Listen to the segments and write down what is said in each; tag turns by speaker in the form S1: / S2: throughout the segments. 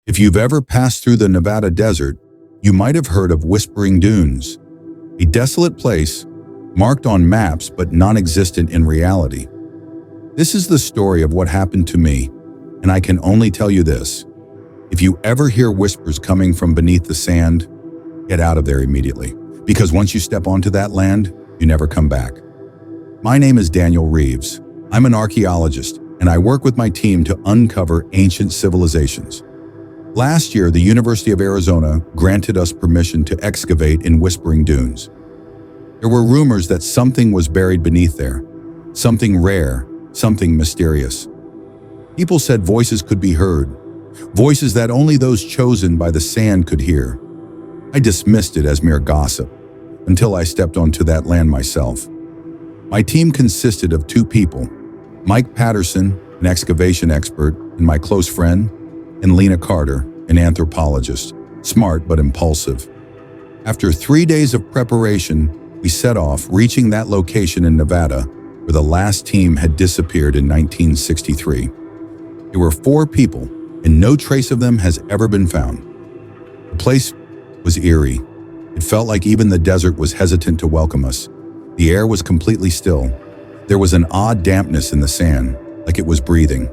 S1: If you've ever passed through the Nevada desert, you might have heard of Whispering Dunes, a desolate place marked on maps but non-existent in reality. This is the story of what happened to me, and I can only tell you this. If you ever hear whispers coming from beneath the sand, get out of there immediately, because once you step onto that land, you never come back. My name is By Reeves. I'm an archaeologist, and I work with my team to uncover ancient civilizations. Last year, the University of Arizona granted us permission to excavate in Whispering Dunes. There were rumors that something was buried beneath there, something rare, something mysterious. People said voices could be heard, voices that only those chosen by the sand could hear. I dismissed it as mere gossip, until I stepped onto that land myself. My team consisted of 2 people, Mike Patterson, an excavation expert, and my close friend, and Lena Carter, an anthropologist, smart but impulsive. After 3 days of preparation, we set off, reaching that location in Nevada where the last team had disappeared in 1963. There were 4 people, and no trace of them has ever been found. The place was eerie. It felt like even the desert was hesitant to welcome us. The air was completely still. There was an odd dampness in the sand, like it was breathing.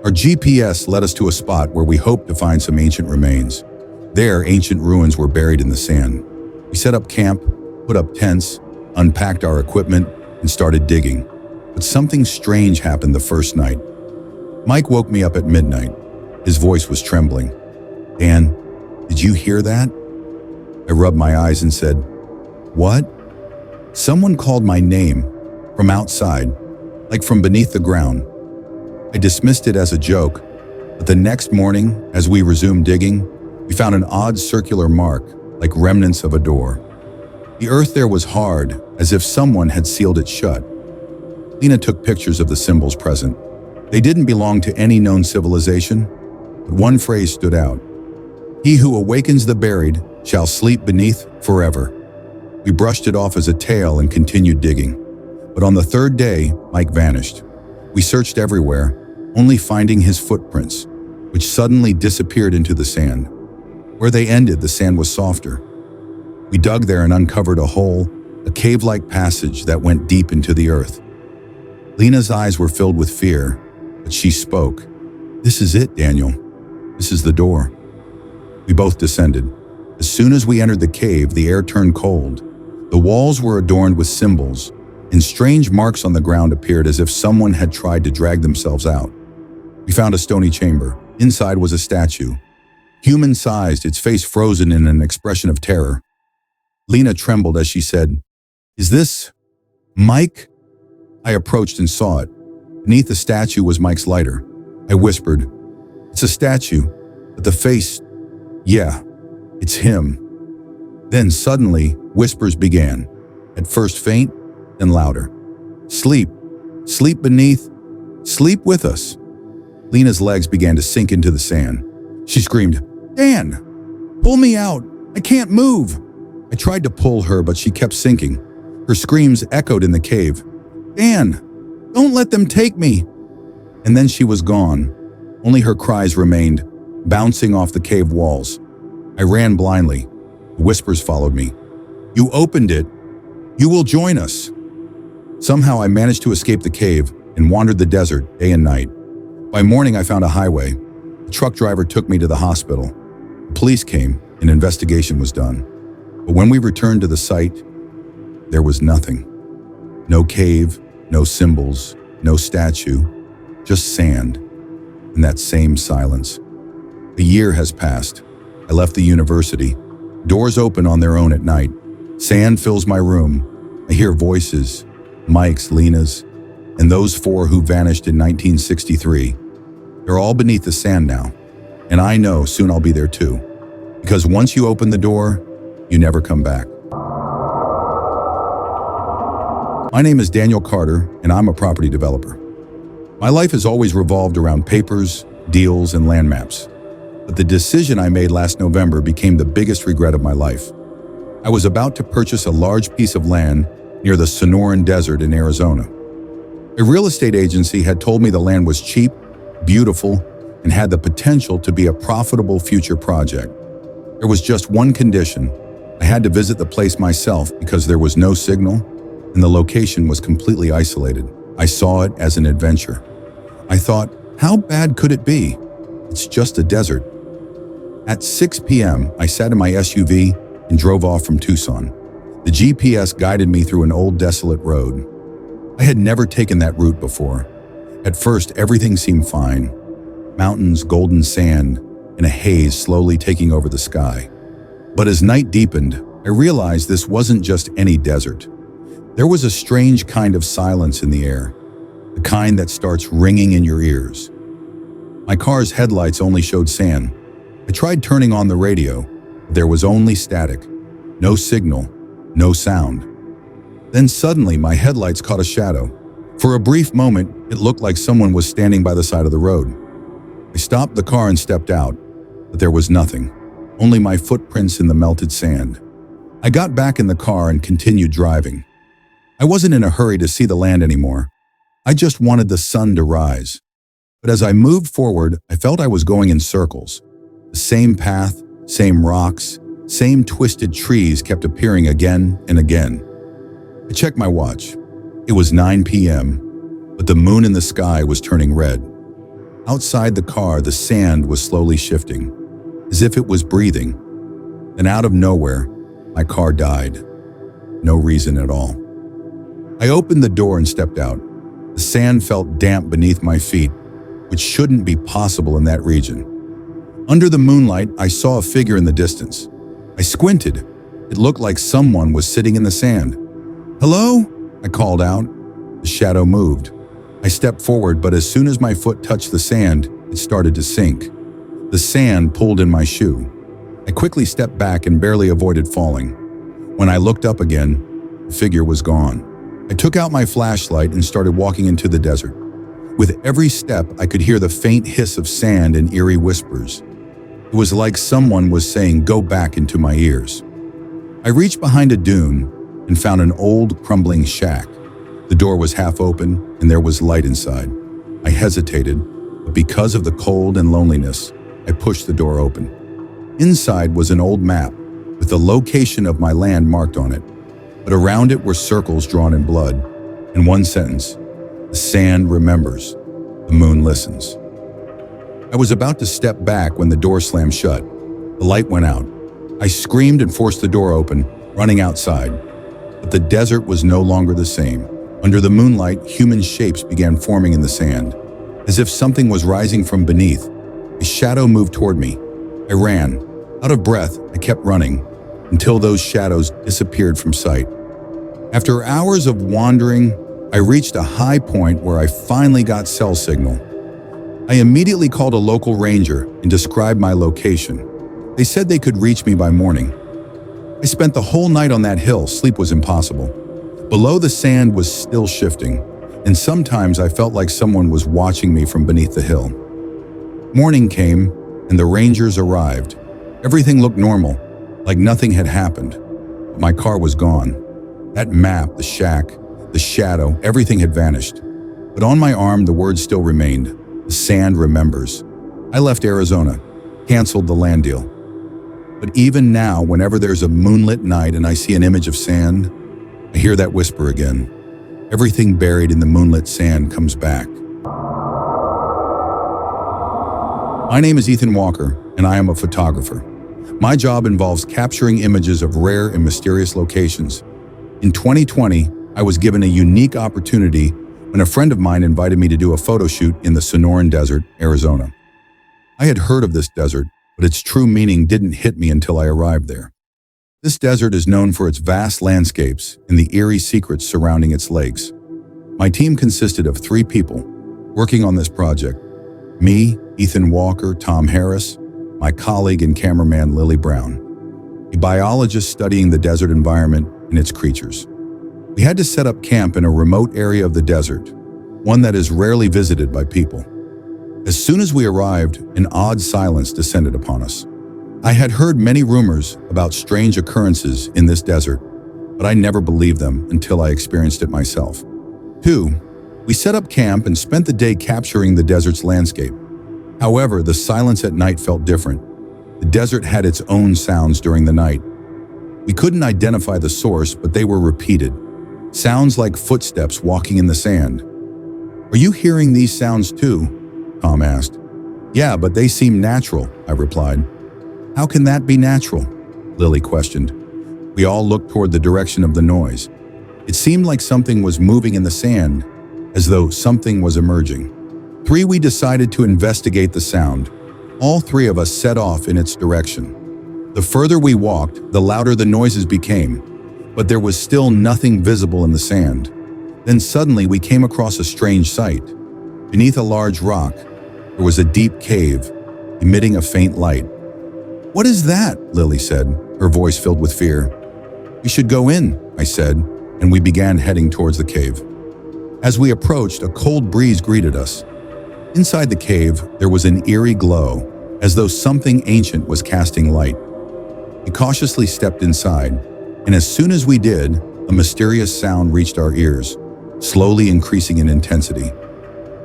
S1: Our GPS led us to a spot where we hoped to find some ancient remains. There, ancient ruins were buried in the sand. We set up camp, put up tents, unpacked our equipment, and started digging. But something strange happened the first night. Mike woke me up at midnight. His voice was trembling. "Dan, did you hear that?" I rubbed my eyes and said, "What?" Someone called my name from outside, like from beneath the ground. I dismissed it as a joke, but the next morning, as we resumed digging, we found an odd circular mark, like remnants of a door. The earth there was hard, as if someone had sealed it shut. Lena took pictures of the symbols present. They didn't belong to any known civilization, but one phrase stood out. "He who awakens the buried shall sleep beneath forever." We brushed it off as a tale and continued digging. But on the 3rd day, Mike vanished. We searched everywhere, only finding his footprints, which suddenly disappeared into the sand. Where they ended, the sand was softer. We dug there and uncovered a hole, a cave-like passage that went deep into the earth. Lena's eyes were filled with fear, but she spoke. "This is it, Daniel. This is the door." We both descended. As soon as we entered the cave, the air turned cold. The walls were adorned with symbols, and strange marks on the ground appeared as if someone had tried to drag themselves out. We found a stony chamber. Inside was a statue, human-sized, its face frozen in an expression of terror. Lena trembled as she said, "Is this Mike?" I approached and saw it. Beneath the statue was Mike's lighter. I whispered, "It's a statue, but the face, yeah, it's him." Then suddenly, whispers began, at first faint, then louder. "Sleep, sleep beneath, sleep with us." Lena's legs began to sink into the sand. She screamed, "Dan, pull me out, I can't move." I tried to pull her, but she kept sinking. Her screams echoed in the cave. "Dan, don't let them take me." And then she was gone. Only her cries remained, bouncing off the cave walls. I ran blindly. The whispers followed me. "You opened it. You will join us." Somehow I managed to escape the cave and wandered the desert day and night. By morning I found a highway. The truck driver took me to the hospital. The police came, and an investigation was done. But when we returned to the site, there was nothing. No cave, no symbols, no statue, just sand, and that same silence. A year has passed. I left the university. Doors open on their own at night. Sand fills my room. I hear voices, Mike's, Lena's, and those 4 who vanished in 1963. They're all beneath the sand now, and I know soon I'll be there too. Because once you open the door, you never come back. My name is Daniel Carter, and I'm a property developer. My life has always revolved around papers, deals, and land maps. But the decision I made last November became the biggest regret of my life. I was about to purchase a large piece of land near the Sonoran Desert in Arizona. A real estate agency had told me the land was cheap, beautiful, and had the potential to be a profitable future project. There was just one condition. I had to visit the place myself because there was no signal and the location was completely isolated. I saw it as an adventure. I thought, how bad could it be? It's just a desert. At 6 p.m., I sat in my SUV and drove off from Tucson. The GPS guided me through an old desolate road. I had never taken that route before. At first, everything seemed fine. Mountains, golden sand, and a haze slowly taking over the sky. But as night deepened, I realized this wasn't just any desert. There was a strange kind of silence in the air, the kind that starts ringing in your ears. My car's headlights only showed sand. I tried turning on the radio, but there was only static. No signal, no sound. Then suddenly my headlights caught a shadow. For a brief moment, it looked like someone was standing by the side of the road. I stopped the car and stepped out, but there was nothing, only my footprints in the melted sand. I got back in the car and continued driving. I wasn't in a hurry to see the land anymore. I just wanted the sun to rise. But as I moved forward, I felt I was going in circles. The same path, same rocks, same twisted trees kept appearing again and again. I checked my watch. It was 9 p.m., but the moon in the sky was turning red. Outside the car, the sand was slowly shifting, as if it was breathing. Then out of nowhere, my car died. No reason at all. I opened the door and stepped out. The sand felt damp beneath my feet, which shouldn't be possible in that region. Under the moonlight, I saw a figure in the distance. I squinted. It looked like someone was sitting in the sand. "Hello?" I called out. The shadow moved. I stepped forward, but as soon as my foot touched the sand, it started to sink. The sand pulled in my shoe. I quickly stepped back and barely avoided falling. When I looked up again, the figure was gone. I took out my flashlight and started walking into the desert. With every step, I could hear the faint hiss of sand and eerie whispers. It was like someone was saying, "Go back," into my ears. I reached behind a dune and found an old, crumbling shack. The door was half open and there was light inside. I hesitated, but because of the cold and loneliness, I pushed the door open. Inside was an old map with the location of my land marked on it, but around it were circles drawn in blood and one sentence: "The sand remembers, the moon listens." I was about to step back when the door slammed shut. The light went out. I screamed and forced the door open, running outside. But the desert was no longer the same. Under the moonlight, human shapes began forming in the sand, as if something was rising from beneath. A shadow moved toward me. I ran. Out of breath, I kept running, until those shadows disappeared from sight. After hours of wandering, I reached a high point where I finally got cell signal. I immediately called a local ranger and described my location. They said they could reach me by morning. I spent the whole night on that hill. Sleep was impossible. Below, the sand was still shifting, and sometimes I felt like someone was watching me from beneath the hill. Morning came, and the rangers arrived. Everything looked normal, like nothing had happened. But my car was gone. That map, the shack, the shadow, everything had vanished. But on my arm, the words still remained: "The sand remembers." I left Arizona, canceled the land deal. But even now, whenever there's a moonlit night and I see an image of sand, I hear that whisper again. Everything buried in the moonlit sand comes back. My name is Ethan Walker, and I am a photographer. My job involves capturing images of rare and mysterious locations. In 2020, I was given a unique opportunity when a friend of mine invited me to do a photo shoot in the Sonoran Desert, Arizona. I had heard of this desert, but its true meaning didn't hit me until I arrived there. This desert is known for its vast landscapes and the eerie secrets surrounding its lakes. My team consisted of 3 people working on this project: me, Ethan Walker, Tom Harris, my colleague and cameraman Lily Brown, a biologist studying the desert environment and its creatures. We had to set up camp in a remote area of the desert, one that is rarely visited by people. As soon as we arrived, an odd silence descended upon us. I had heard many rumors about strange occurrences in this desert, but I never believed them until I experienced it myself. 2. We set up camp and spent the day capturing the desert's landscape. However, the silence at night felt different. The desert had its own sounds during the night. We couldn't identify the source, but they were repeated. Sounds like footsteps walking in the sand. "Are you hearing these sounds too?" Tom asked. "Yeah, but they seem natural," I replied. "How can that be natural?" Lily questioned. We all looked toward the direction of the noise. It seemed like something was moving in the sand, as though something was emerging. We decided to investigate the sound. All three of us set off in its direction. The further we walked, the louder the noises became, but there was still nothing visible in the sand. Then suddenly we came across a strange sight. Beneath a large rock, there was a deep cave, emitting a faint light. "What is that?" Lily said, her voice filled with fear. "We should go in," I said, and we began heading towards the cave. As we approached, a cold breeze greeted us. Inside the cave, there was an eerie glow, as though something ancient was casting light. We cautiously stepped inside, and as soon as we did, a mysterious sound reached our ears, slowly increasing in intensity.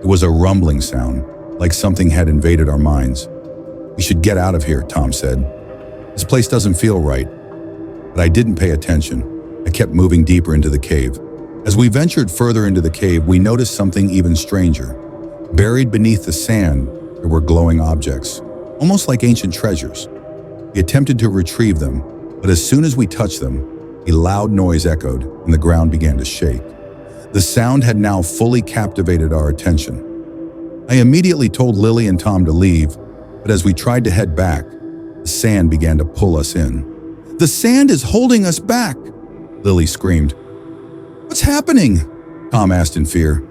S1: It was a rumbling sound, like something had invaded our minds. "We should get out of here," Tom said. "This place doesn't feel right." But I didn't pay attention. I kept moving deeper into the cave. As we ventured further into the cave, we noticed something even stranger. Buried beneath the sand, there were glowing objects, almost like ancient treasures. We attempted to retrieve them, but as soon as we touched them, a loud noise echoed and the ground began to shake. The sound had now fully captivated our attention. I immediately told Lily and Tom to leave, but as we tried to head back, the sand began to pull us in. "The sand is holding us back!" Lily screamed. "What's happening?" Tom asked in fear.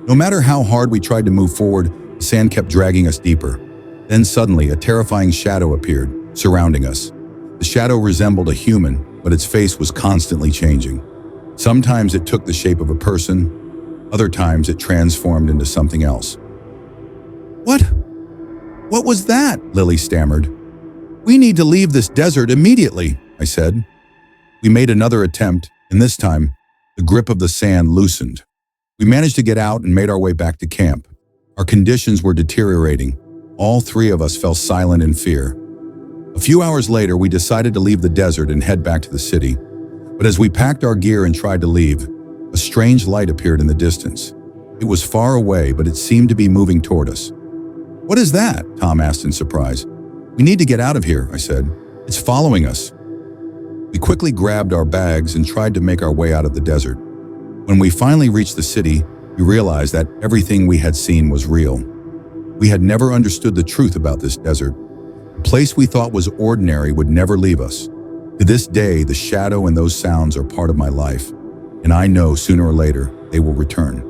S1: No matter how hard we tried to move forward, the sand kept dragging us deeper. Then suddenly, a terrifying shadow appeared, surrounding us. The shadow resembled a human, but its face was constantly changing. Sometimes it took the shape of a person, other times it transformed into something else. What was that?" Lily stammered. "We need to leave this desert immediately," I said. We made another attempt, and this time, the grip of the sand loosened. We managed to get out and made our way back to camp. Our conditions were deteriorating. All three of us fell silent in fear. A few hours later, we decided to leave the desert and head back to the city. But as we packed our gear and tried to leave, a strange light appeared in the distance. It was far away, but it seemed to be moving toward us. "What is that?" Tom asked in surprise. "We need to get out of here," I said. "It's following us." We quickly grabbed our bags and tried to make our way out of the desert. When we finally reached the city, we realized that everything we had seen was real. We had never understood the truth about this desert. A place we thought was ordinary would never leave us. To this day, the shadow and those sounds are part of my life, and I know sooner or later they will return.